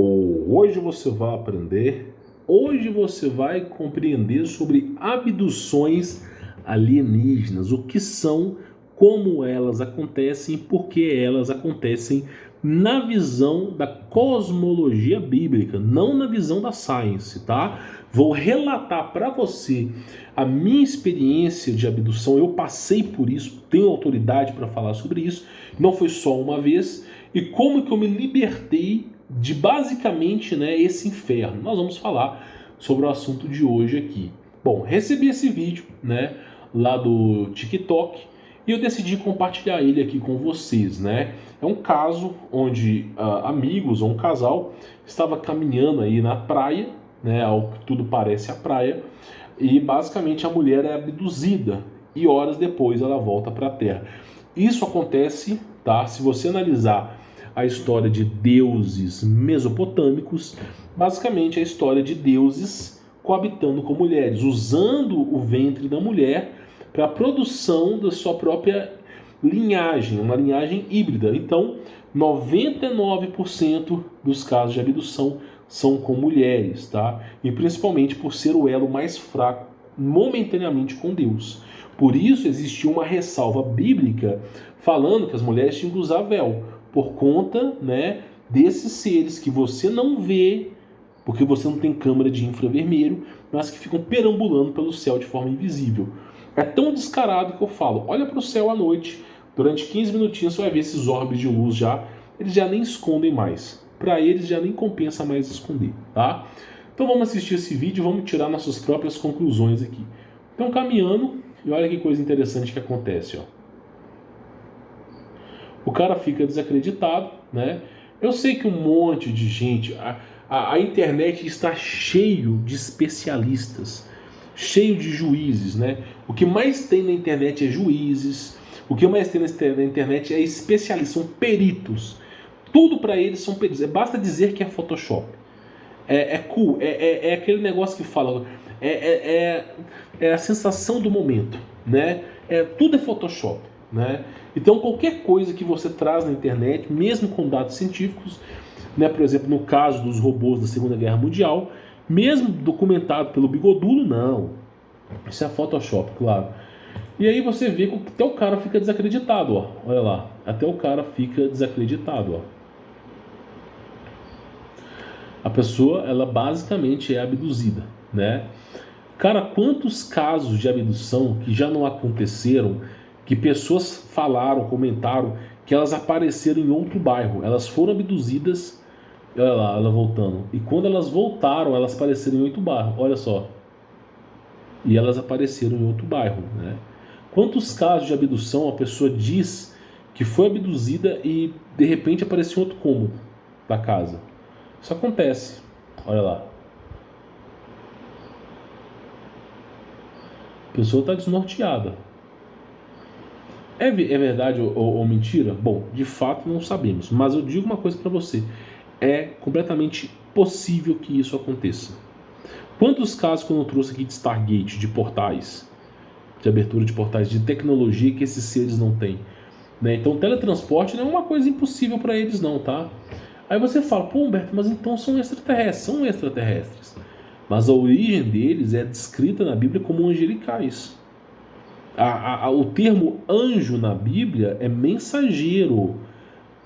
Hoje você vai aprender, hoje você vai compreender sobre abduções alienígenas, o que são, como elas acontecem e por que elas acontecem na visão da cosmologia bíblica, não na visão da science, tá? Vou relatar para você a minha experiência de abdução, eu passei por isso, tenho autoridade para falar sobre isso, não foi só uma vez, e como que eu me libertei de basicamente, esse inferno. Nós vamos falar sobre o assunto de hoje aqui. Bom, recebi esse vídeo, lá do TikTok, e eu decidi compartilhar ele aqui com vocês, É um caso onde amigos ou um casal estava caminhando aí na praia, ao que tudo parece a praia, e basicamente a mulher é abduzida e horas depois ela volta para a Terra. Isso acontece, tá? Se você analisar a história de deuses mesopotâmicos, basicamente a história de deuses coabitando com mulheres, usando o ventre da mulher para a produção da sua própria linhagem, uma linhagem híbrida. Então, 99% dos casos de abdução são com mulheres, tá? E principalmente por ser o elo mais fraco momentaneamente com Deus. Por isso existiu uma ressalva bíblica falando que as mulheres tinham que usar véu, por conta, desses seres que você não vê, porque você não tem câmera de infravermelho, mas que ficam perambulando pelo céu de forma invisível. É tão descarado que eu falo, olha para o céu à noite, durante 15 minutinhos você vai ver esses orbes de luz eles já nem escondem mais. Para eles já nem compensa mais esconder, tá? Então vamos assistir esse vídeo e vamos tirar nossas próprias conclusões aqui. Então caminhando, e olha que coisa interessante que acontece, ó. O cara fica desacreditado, Eu sei que um monte de gente, a internet está cheio de especialistas, cheio de juízes, O que mais tem na internet é juízes, o que mais tem na internet é especialistas, são peritos. Tudo para eles são peritos. Basta dizer que é Photoshop. É cool, é aquele negócio que fala, é a sensação do momento, Tudo é Photoshop, Então qualquer coisa que você traz na internet, mesmo com dados científicos, por exemplo, no caso dos robôs da Segunda Guerra Mundial, mesmo documentado pelo Bigodulo, não. Isso é Photoshop, claro. E aí você vê que até o cara fica desacreditado, ó. Olha lá, até o cara fica desacreditado, ó. A pessoa, ela basicamente é abduzida, Cara, quantos casos de abdução que já não aconteceram, que pessoas falaram, comentaram, que elas apareceram em outro bairro, elas foram abduzidas, olha lá, ela voltando, e quando elas voltaram, elas apareceram em outro bairro, olha só, e elas apareceram em outro bairro, Quantos casos de abdução a pessoa diz que foi abduzida e de repente apareceu em outro cômodo da casa? Isso acontece, olha lá. A pessoa está desnorteada. É verdade ou mentira? Bom, de fato não sabemos. Mas eu digo uma coisa para você. É completamente possível que isso aconteça. Quantos casos que eu trouxe aqui de Stargate, de portais, de abertura de portais, de tecnologia que esses seres não têm? Então teletransporte não é uma coisa impossível para eles não, tá? Aí você fala, pô Humberto, mas então são extraterrestres. São extraterrestres. Mas a origem deles é descrita na Bíblia como angelicais. O termo anjo na Bíblia é mensageiro.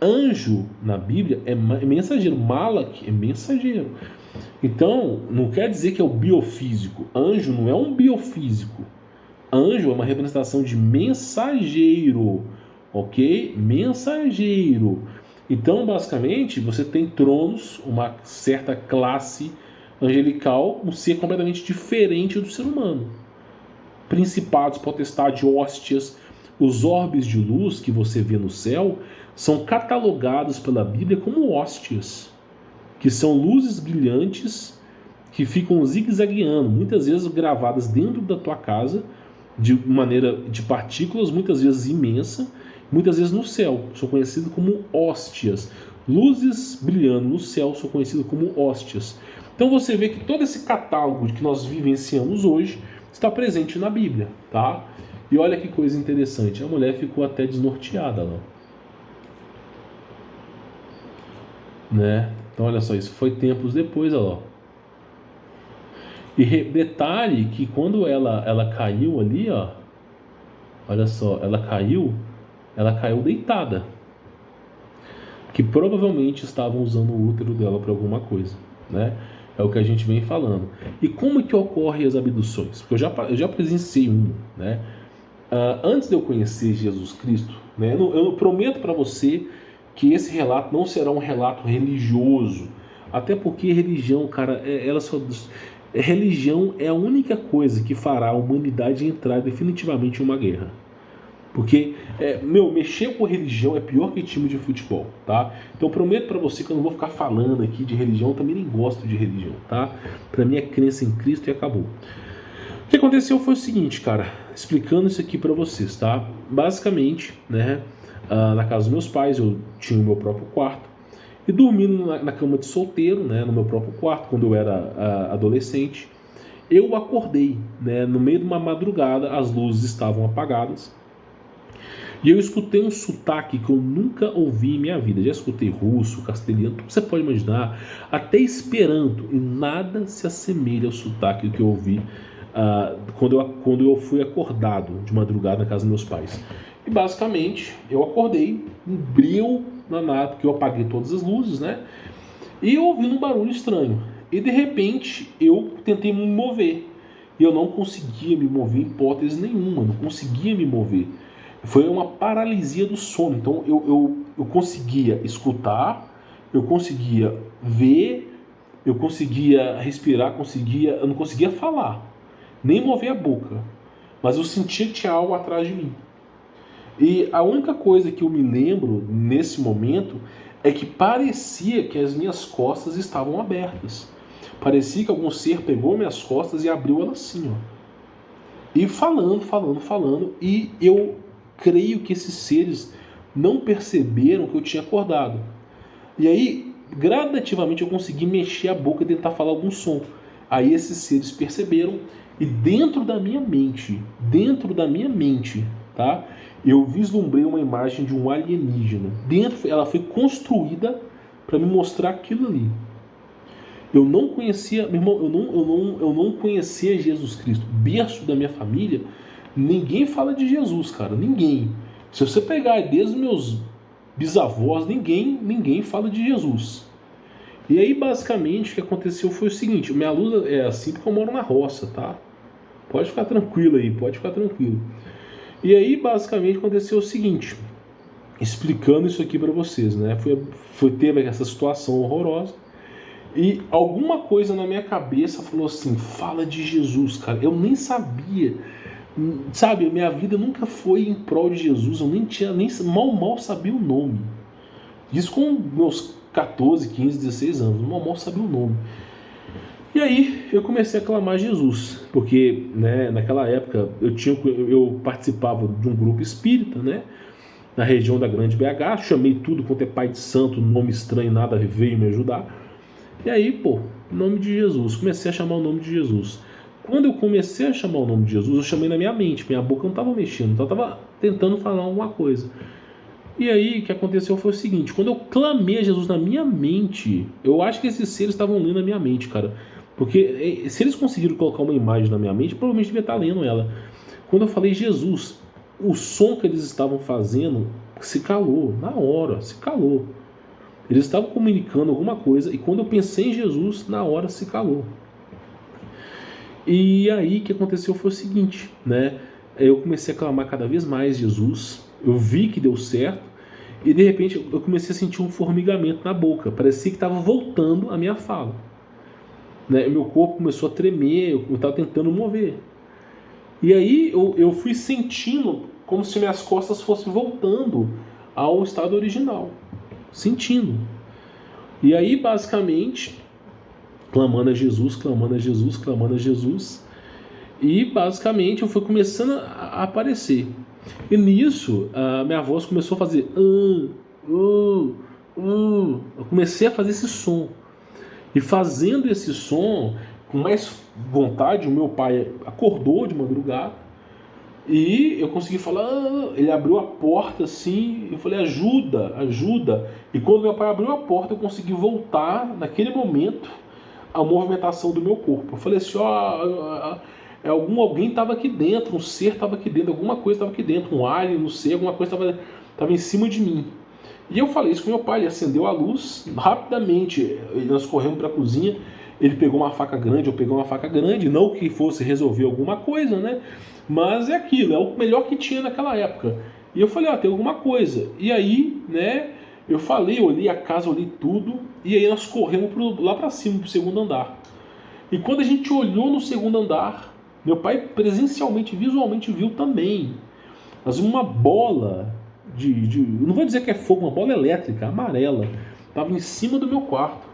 Anjo na Bíblia é mensageiro. Malak é mensageiro. Então, não quer dizer que é o biofísico. Anjo não é um biofísico. Anjo é uma representação de mensageiro. Ok? Mensageiro. Então, basicamente, você tem tronos, uma certa classe angelical, um ser completamente diferente do ser humano. Principados, potestades, hóstias, os orbes de luz que você vê no céu são catalogados pela Bíblia como hóstias, que são luzes brilhantes que ficam zigue-zagueando, muitas vezes gravadas dentro da tua casa, de maneira de partículas, muitas vezes imensa, muitas vezes no céu, são conhecidas como hóstias. Luzes brilhando no céu são conhecidas como hóstias. Então você vê que todo esse catálogo que nós vivenciamos hoje está presente na Bíblia, tá? E olha que coisa interessante, a mulher ficou até desnorteada lá. Então olha só, isso foi tempos depois, olha lá. E detalhe que quando ela caiu ali, ó, olha só, ela caiu deitada, que provavelmente estavam usando o útero dela para alguma coisa, né? É o que a gente vem falando. E como que ocorrem as abduções? Porque eu já presenciei uma, né? Antes de eu conhecer Jesus Cristo, né? Eu prometo para você que esse relato não será um relato religioso, até porque religião, cara, religião é a única coisa que fará a humanidade entrar definitivamente em uma guerra. Porque, mexer com religião é pior que time de futebol, tá? Então prometo pra você que eu não vou ficar falando aqui de religião, eu também nem gosto de religião, tá? Pra mim é crença em Cristo e acabou. O que aconteceu foi o seguinte, cara, explicando isso aqui pra vocês, tá? Basicamente, né, na casa dos meus pais eu tinha o meu próprio quarto e dormindo na cama de solteiro, né, no meu próprio quarto, quando eu era adolescente, eu acordei, né, no meio de uma madrugada, as luzes estavam apagadas. E eu escutei um sotaque que eu nunca ouvi em minha vida. Já escutei russo, castelhano, tudo que você pode imaginar, até esperanto, e nada se assemelha ao sotaque que eu ouvi quando eu fui acordado de madrugada na casa dos meus pais. E basicamente eu acordei, um brilho danado, porque eu apaguei todas as luzes, né? E eu ouvi um barulho estranho. E de repente eu tentei me mover. E eu não conseguia me mover em hipótese nenhuma, não conseguia me mover. Foi uma paralisia do sono. Então eu conseguia escutar, eu conseguia ver, eu conseguia respirar, eu não conseguia falar, nem mover a boca. Mas eu sentia que tinha algo atrás de mim. E a única coisa que eu me lembro nesse momento é que parecia que as minhas costas estavam abertas. Parecia que algum ser pegou minhas costas e abriu elas assim, ó. E falando, e eu creio que esses seres não perceberam que eu tinha acordado. E aí, gradativamente, eu consegui mexer a boca e tentar falar algum som. Aí esses seres perceberam e dentro da minha mente, tá? Eu vislumbrei uma imagem de um alienígena. Ela foi construída para me mostrar aquilo ali. Eu não conhecia, meu irmão, eu não conhecia Jesus Cristo. Berço da minha família, ninguém fala de Jesus, cara, ninguém. Se você pegar desde os meus bisavós, ninguém fala de Jesus. E aí, basicamente, o que aconteceu foi o seguinte: minha luz é assim porque eu moro na roça, tá? Pode ficar tranquilo aí, pode ficar tranquilo. E aí, basicamente, aconteceu o seguinte, explicando isso aqui pra vocês, né? Teve essa situação horrorosa. E alguma coisa na minha cabeça falou assim: fala de Jesus, cara. Eu nem sabia, sabe? Minha vida nunca foi em prol de Jesus. Eu nem mal sabia o nome. Isso com meus 14, 15, 16 anos. Mal sabia o nome. E aí eu comecei a clamar Jesus, porque, né, naquela época eu participava de um grupo espírita, né? Na região da Grande BH. Chamei tudo quanto é pai de santo, nome estranho, nada veio me ajudar. E aí, em nome de Jesus, comecei a chamar o nome de Jesus. Quando eu comecei a chamar o nome de Jesus, eu chamei na minha mente, minha boca não estava mexendo, então eu estava tentando falar alguma coisa. E aí, o que aconteceu foi o seguinte: quando eu clamei a Jesus na minha mente, eu acho que esses seres estavam lendo na minha mente, cara. Porque se eles conseguiram colocar uma imagem na minha mente, provavelmente devia estar lendo ela. Quando eu falei Jesus, o som que eles estavam fazendo se calou, na hora, se calou. Eles estavam comunicando alguma coisa e quando eu pensei em Jesus, na hora se calou. E aí o que aconteceu foi o seguinte, né? Eu comecei a clamar cada vez mais Jesus, eu vi que deu certo e de repente eu comecei a sentir um formigamento na boca, parecia que estava voltando a minha fala, né? Meu corpo começou a tremer, eu estava tentando mover. E aí eu fui sentindo como se minhas costas fossem voltando ao estado original. Sentindo. E aí, basicamente, clamando a Jesus. E, basicamente, eu fui começando a aparecer. E nisso, a minha voz começou a fazer... Eu comecei a fazer esse som. E fazendo esse som, com mais vontade, o meu pai acordou de madrugada. E eu consegui falar, ele abriu a porta assim, eu falei, ajuda, ajuda. E quando meu pai abriu a porta, eu consegui voltar naquele momento a movimentação do meu corpo. Eu falei assim, ó, alguém estava aqui dentro, um ser estava aqui dentro, alguma coisa estava aqui dentro, um alien, não sei, alguma coisa estava em cima de mim. E eu falei isso com meu pai, ele acendeu a luz, rapidamente, nós corremos para a cozinha, ele pegou uma faca grande, eu peguei uma faca grande, não que fosse resolver alguma coisa, né? Mas é aquilo, é o melhor que tinha naquela época. E eu falei, tem alguma coisa. E aí, né, eu falei, olhei a casa, olhei tudo, e aí nós corremos lá para cima, pro segundo andar. E quando a gente olhou no segundo andar, meu pai presencialmente, visualmente viu também. Mas uma bola não vou dizer que é fogo, uma bola elétrica, amarela, estava em cima do meu quarto.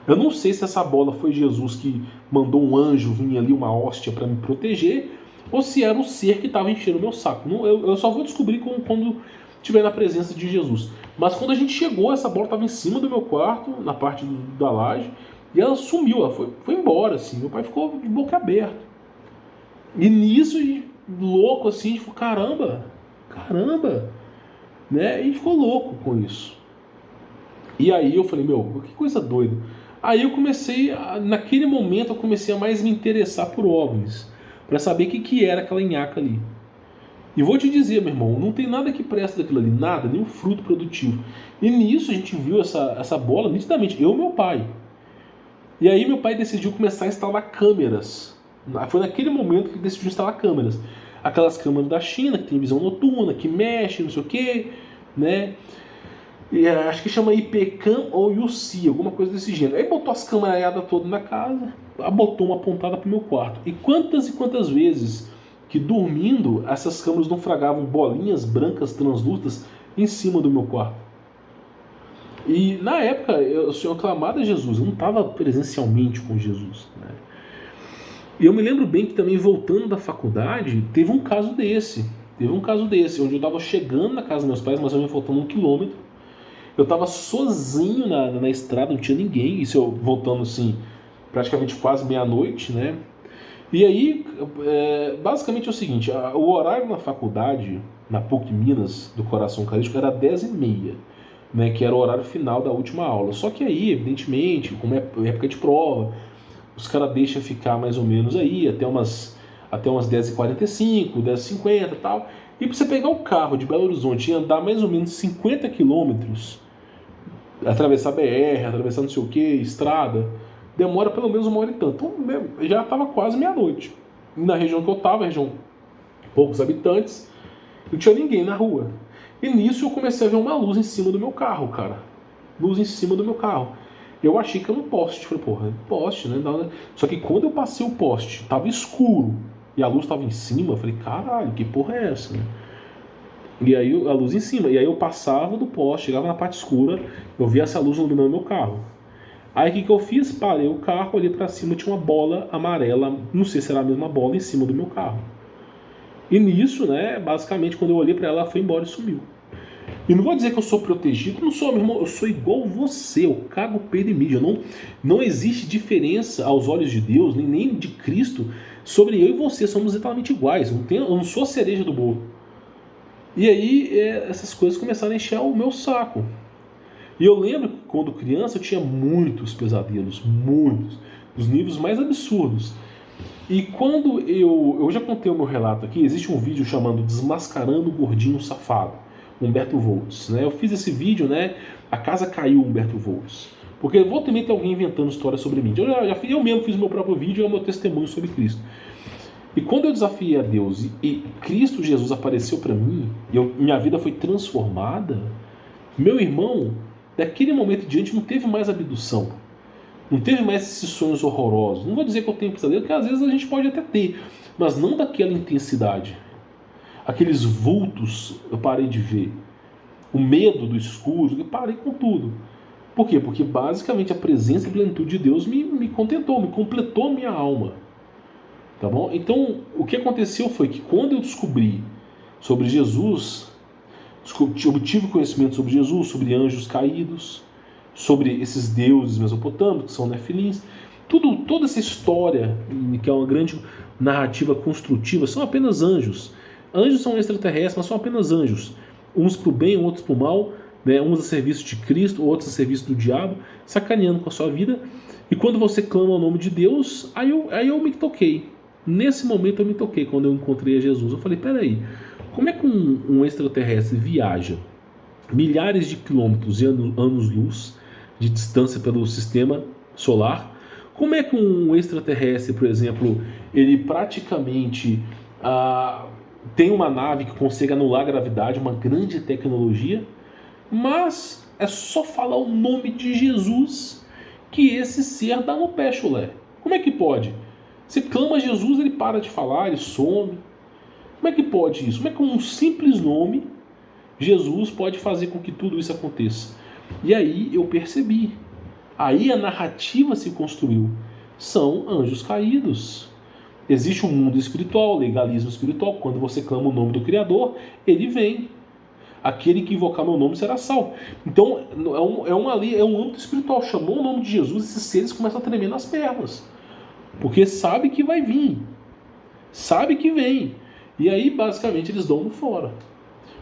Eu não sei se essa bola foi Jesus que mandou um anjo vir ali, uma hóstia, para me proteger, ou se era o ser que estava enchendo o meu saco. Eu só vou descobrir quando estiver na presença de Jesus. Mas quando a gente chegou, essa bola estava em cima do meu quarto, na parte da laje, e ela sumiu, ela foi embora, assim. Meu pai ficou de boca aberta. E nisso, louco assim, tipo, caramba, né? E ficou louco com isso. E aí eu falei, que coisa doida. Aí eu comecei, naquele momento eu comecei a mais me interessar por OVNIs, para saber o que era aquela nhaca ali. E vou te dizer, meu irmão, não tem nada que presta daquilo ali, nada, nenhum fruto produtivo. E nisso a gente viu essa bola nitidamente, eu e meu pai. E aí meu pai decidiu começar a instalar câmeras. Foi naquele momento que ele decidiu instalar câmeras. Aquelas câmeras da China, que tem visão noturna, que mexe, não sei o quê, né? E, acho que chama IPCAM ou UC, alguma coisa desse gênero. Aí botou as câmeradas todas na casa, botou uma apontada pro meu quarto. E quantas vezes que dormindo, essas câmeras não fragavam bolinhas brancas translúcidas em cima do meu quarto. E na época eu tinha clamado a Jesus, eu não estava presencialmente com Jesus, né? E eu me lembro bem que também voltando da faculdade, teve um caso desse, onde eu estava chegando na casa dos meus pais, mas eu me faltando 1 quilômetro. Eu estava sozinho na estrada, não tinha ninguém, isso eu voltando assim, praticamente quase meia-noite, né? E aí, basicamente é o seguinte, o horário na faculdade, na PUC Minas, do Coração Eucarístico, era 10h30, né, que era o horário final da última aula. Só que aí, evidentemente, como é época de prova, os caras deixam ficar mais ou menos aí, até umas 10h45, 10h50 e tal. E para você pegar o carro de Belo Horizonte e andar mais ou menos 50 quilômetros, atravessar BR, atravessar não sei o que, estrada, demora pelo menos 1 hora e tanto. Então já estava quase meia-noite. Na região que eu estava, região poucos habitantes, não tinha ninguém na rua. E nisso eu comecei a ver uma luz em cima do meu carro, cara. Luz em cima do meu carro. Eu achei que era um poste. Falei, porra, poste, né? Só que quando eu passei o poste, tava escuro e a luz tava em cima, eu falei, caralho, que porra é essa, né? E aí a luz em cima. E aí eu passava do poste, chegava na parte escura, eu via essa luz iluminando meu carro. Aí o que eu fiz? Parei o carro, olhei pra cima, tinha uma bola amarela, não sei se era a mesma bola, em cima do meu carro. E nisso, né, basicamente, quando eu olhei pra ela, ela foi embora e sumiu. E não vou dizer que eu sou protegido, não sou, meu irmão, eu sou igual você, eu cago peido e mídia. Não existe diferença aos olhos de Deus, nem de Cristo, sobre eu e você, somos exatamente iguais, eu não sou a cereja do bolo. E aí essas coisas começaram a encher o meu saco. E eu lembro que quando criança eu tinha muitos pesadelos, muitos, dos níveis mais absurdos. E quando eu já contei o meu relato aqui, existe um vídeo chamando Desmascarando o Gordinho Safado, Humberto Volz, né? Eu fiz esse vídeo, né? A casa caiu, Humberto Volz. Porque volta e meia tem alguém inventando histórias sobre mim. Eu mesmo fiz o meu próprio vídeo, é o meu testemunho sobre Cristo. E quando eu desafiei a Deus e Cristo Jesus apareceu para mim, e minha vida foi transformada, meu irmão, daquele momento em diante não teve mais abdução. Não teve mais esses sonhos horrorosos. Não vou dizer que eu tenho pesadelo, porque às vezes a gente pode até ter, mas não daquela intensidade. Aqueles vultos eu parei de ver. O medo do escuro, eu parei com tudo. Por quê? Porque basicamente a presença e a plenitude de Deus me contentou, me completou a minha alma. Tá bom? Então, o que aconteceu foi que quando eu descobri sobre Jesus, obtive conhecimento sobre Jesus, sobre anjos caídos, sobre esses deuses mesopotâmicos, que são nefilins, toda essa história, que é narrativa construtiva, são apenas anjos. Anjos são extraterrestres, mas são apenas anjos. Uns para o bem, outros para o mal, né? Uns a serviço de Cristo, outros a serviço do diabo, sacaneando com a sua vida. E quando você clama o nome de Deus, aí eu me toquei. Nesse momento eu me toquei, quando eu encontrei a Jesus. Eu falei, peraí, como é que um extraterrestre viaja milhares de quilômetros e anos-luz de distância pelo sistema solar? Como é que um extraterrestre, por exemplo, ele praticamente tem uma nave que consegue anular a gravidade, uma grande tecnologia, mas é só falar o nome de Jesus que esse ser dá no pé, chulé? Como é que pode? Você clama Jesus, ele para de falar, ele some. Como é que pode isso? Como é que um simples nome, Jesus, pode fazer com que tudo isso aconteça? E aí eu percebi. Aí a narrativa se construiu. São anjos caídos. Existe um mundo espiritual, legalismo espiritual. Quando você clama o nome do Criador, ele vem. Aquele que invocar meu nome será salvo. Então é um âmbito espiritual. Chamou o nome de Jesus, esses seres começam a tremer nas pernas. Porque sabe que vai vir. Sabe que vem. E aí, basicamente, eles dão no fora.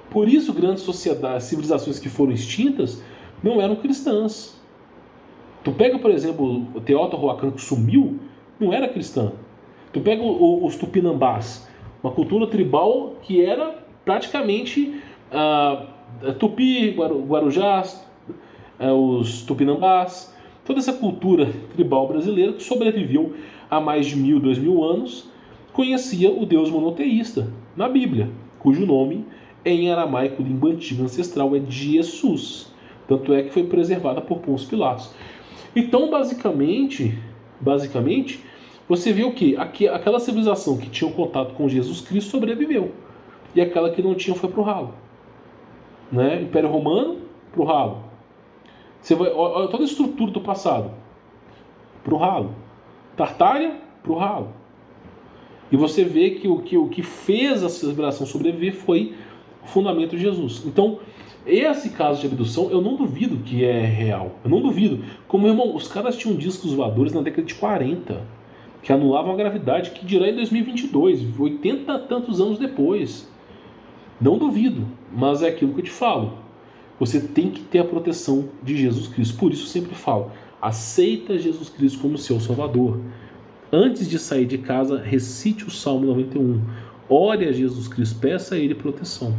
Por isso, grandes sociedades, civilizações que foram extintas, não eram cristãs. Tu pega, por exemplo, o Teotihuacan, que sumiu, não era cristã. Tu pega os Tupinambás, uma cultura tribal que era praticamente Tupi, Guarujás, os Tupinambás, toda essa cultura tribal brasileira que sobreviveu há mais de 1.000, 2.000 anos, conhecia o Deus monoteísta na Bíblia, cujo nome em aramaico, língua antiga ancestral, é Jesus. Tanto é que foi preservada por Pôncio Pilatos. Então, basicamente, você vê o quê? Aquela civilização que tinha um contato com Jesus Cristo sobreviveu. E aquela que não tinha foi pro ralo. Né? Império Romano, pro ralo. Você vai, olha toda a estrutura do passado. Pro ralo. Tartária, pro ralo. E você vê que o que fez a civilização sobreviver foi o fundamento de Jesus. Então, esse caso de abdução, eu não duvido que é real. Eu não duvido. Como, irmão, os caras tinham discos voadores na década de 40, que anulavam a gravidade, que dirá em 2022, 80 e tantos anos depois. Não duvido, mas é aquilo que eu te falo. Você tem que ter a proteção de Jesus Cristo. Por isso eu sempre falo, aceita Jesus Cristo como seu Salvador. Antes de sair de casa, recite o Salmo 91. Ore a Jesus Cristo, peça a Ele proteção.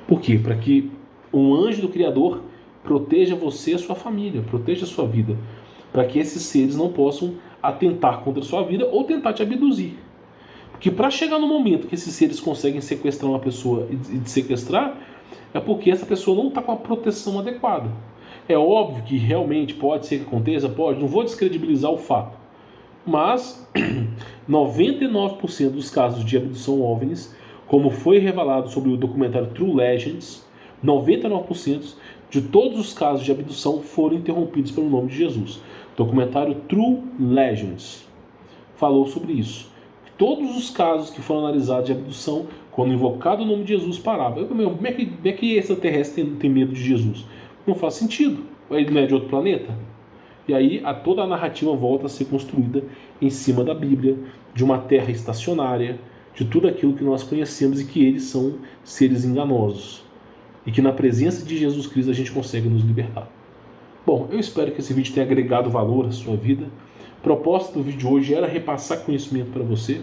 Por quê? Para que um anjo do Criador proteja você e a sua família, proteja a sua vida. Para que esses seres não possam atentar contra a sua vida ou tentar te abduzir. Porque para chegar no momento que esses seres conseguem sequestrar uma pessoa e sequestrar, é porque essa pessoa não está com a proteção adequada. É óbvio que realmente pode ser que aconteça, pode, não vou descredibilizar o fato. Mas 99% dos casos de abdução OVNIs, como foi revelado sobre o documentário True Legends, 99% de todos os casos de abdução foram interrompidos pelo nome de Jesus. O documentário True Legends falou sobre isso. Todos os casos que foram analisados de abdução, quando invocado o nome de Jesus, paravam. Como é que extraterrestre tem medo de Jesus? Não faz sentido. Ele não é de outro planeta? E aí toda a narrativa volta a ser construída em cima da Bíblia, de uma terra estacionária, de tudo aquilo que nós conhecemos e que eles são seres enganosos. E que na presença de Jesus Cristo a gente consegue nos libertar. Bom, eu espero que esse vídeo tenha agregado valor à sua vida. A proposta do vídeo de hoje era repassar conhecimento para você,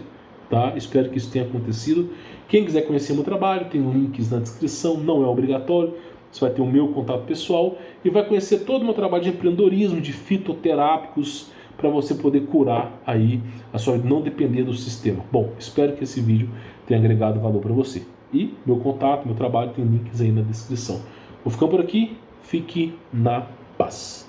tá? Espero que isso tenha acontecido. Quem quiser conhecer meu trabalho, tem links na descrição, não é obrigatório. Você vai ter o meu contato pessoal e vai conhecer todo o meu trabalho de empreendedorismo, de fitoterápicos, para você poder curar aí a sua vida, não depender do sistema. Bom, espero que esse vídeo tenha agregado valor para você. E meu contato, meu trabalho, tem links aí na descrição. Vou ficando por aqui, fique na paz.